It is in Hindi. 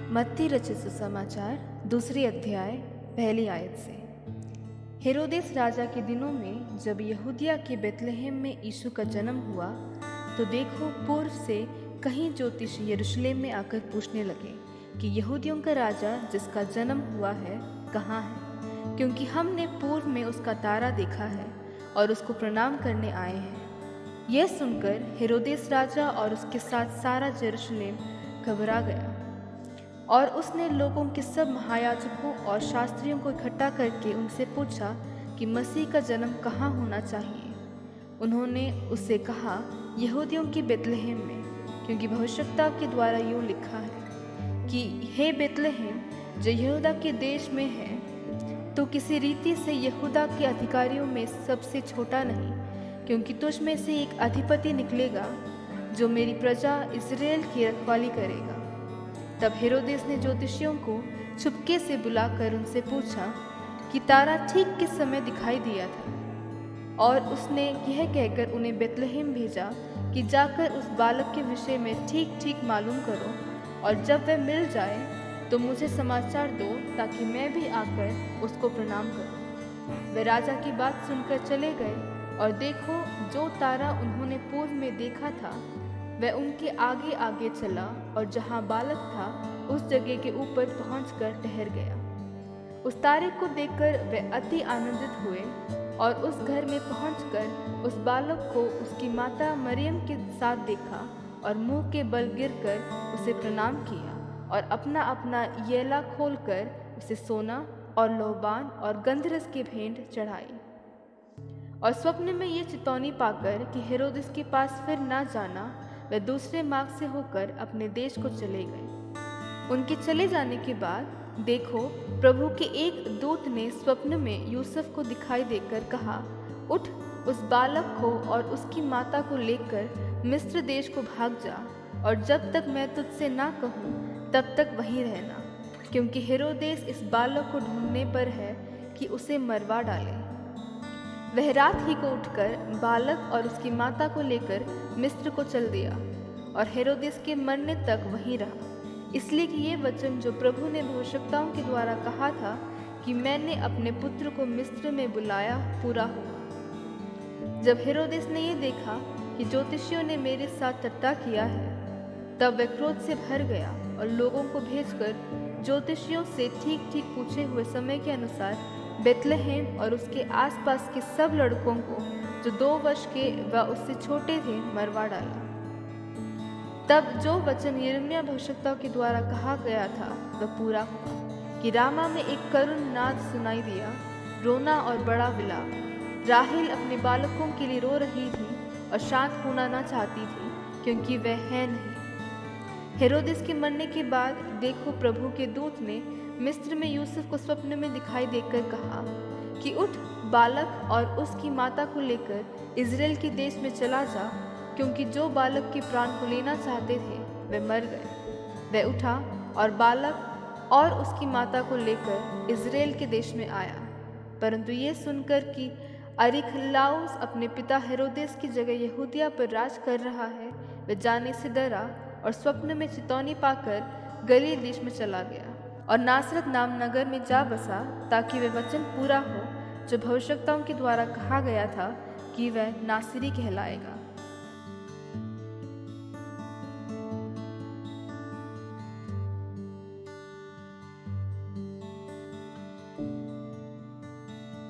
मत्ती रचित सुसमाचार दूसरी अध्याय पहली आयत से। हेरोदेस राजा के दिनों में जब यहूदिया के बेतलहम में यीशु का जन्म हुआ तो देखो, पूर्व से कहीं ज्योतिषी यरूशलेम में आकर पूछने लगे कि यहूदियों का राजा जिसका जन्म हुआ है कहाँ है, क्योंकि हमने पूर्व में उसका तारा देखा है और उसको प्रणाम करने आए हैं। यह सुनकर हेरोदेस राजा और उसके साथ सारा यरूशलेम घबरा गया और उसने लोगों के सब महायाजकों और शास्त्रियों को इकट्ठा करके उनसे पूछा कि मसीह का जन्म कहाँ होना चाहिए। उन्होंने उससे कहा, यहूदियों की बेतलहम में, क्योंकि भविष्यवक्ता के द्वारा यूँ लिखा है कि हे बेतलहम जो यहूदा के देश में है, तो किसी रीति से यहूदा के अधिकारियों में सबसे छोटा नहीं, क्योंकि तुझ में से एक अधिपति निकलेगा जो मेरी प्रजा इस्राएल की रखवाली करेगा। तब हेरोदेस ने ज्योतिषियों को चुपके से बुलाकर उनसे पूछा कि तारा ठीक किस समय दिखाई दिया था, और उसने यह कहकर उन्हें बेतलहम भेजा कि जाकर उस बालक के विषय में ठीक ठीक मालूम करो, और जब वह मिल जाए तो मुझे समाचार दो ताकि मैं भी आकर उसको प्रणाम करूं। वे राजा की बात सुनकर चले गए, और देखो, जो तारा उन्होंने पूर्व में देखा था वह उनके आगे आगे चला और जहाँ बालक था उस जगह के ऊपर पहुंचकर ठहर गया। उस तारे को देखकर वे अति आनंदित हुए और उस घर में पहुंचकर उस बालक को उसकी माता मरियम के साथ देखा और मुंह के बल गिरकर उसे प्रणाम किया और अपना अपना येला खोलकर उसे सोना और लोबान और गंधरस की भेंट चढ़ाई। और स्वप्न में ये चेतावनी पाकर कि हेरोदेस के पास फिर ना जाना, वे दूसरे मार्ग से होकर अपने देश को चले गए। उनके चले जाने के बाद देखो, प्रभु के एक दूत ने स्वप्न में यूसुफ को दिखाई देकर कहा, उठ, उस बालक को और उसकी माता को लेकर मिस्र देश को भाग जा, और जब तक मैं तुझसे ना कहूँ तब तक वहीं रहना, क्योंकि हेरोदेस इस बालक को ढूंढने पर है कि उसे मरवा डाले। वह रात ही को उठकर बालक और उसकी माता को लेकर मिस्र को चल दिया और हेरोदेस के मरने तक वहीं रहा, इसलिए कि ये वचन जो प्रभु ने भविष्यवक्ताओं के द्वारा कहा था कि मैंने अपने पुत्र को मिस्र में बुलाया, पूरा हुआ। जब हेरोदेस ने ये देखा कि ज्योतिषियों ने मेरे साथ ठट्टा किया है, तब वह क्रोध से भर गया और लोगों को भेजकर ज्योतिषियों से ठीक ठीक पूछे हुए समय के अनुसार बेतलहम और उसके आसपास के सब लड़कों को जो 2 वर्ष के व उससे छोटे थे मरवा डाला। तब जो वचन यिर्मयाह भविष्यवक्ता के द्वारा कहा गया था वह पूरा हुआ कि रामा में एक करुण नाद सुनाई दिया, रोना और बड़ा विलाप। राहेल अपने बालकों के लिए रो रही थी और शांत होना न चाहती थी, क्योंकि वह है नहीं। हेरोदेस के मरने के बाद देखो, प्रभु के दूत ने मिस्र में यूसुफ को स्वप्न में दिखाई देकर कहा कि उठ, बालक और उसकी माता को लेकर इज़राइल के देश में चला जा, क्योंकि जो बालक के प्राण को लेना चाहते थे वे मर गए। वह उठा और बालक और उसकी माता को लेकर इज़राइल के देश में आया। परंतु ये सुनकर कि अरिखलाउस अपने पिता हेरोदेस की जगह यहूदिया पर राज कर रहा है, वह जाने से डरा और स्वप्न में चेतावनी पाकर गलील देश में चला गया और नासरत नाम नगर में जा बसा, ताकि वह वचन पूरा हो जो भविष्यवक्ताओं के द्वारा कहा गया था कि वह नासरी कहलाएगा।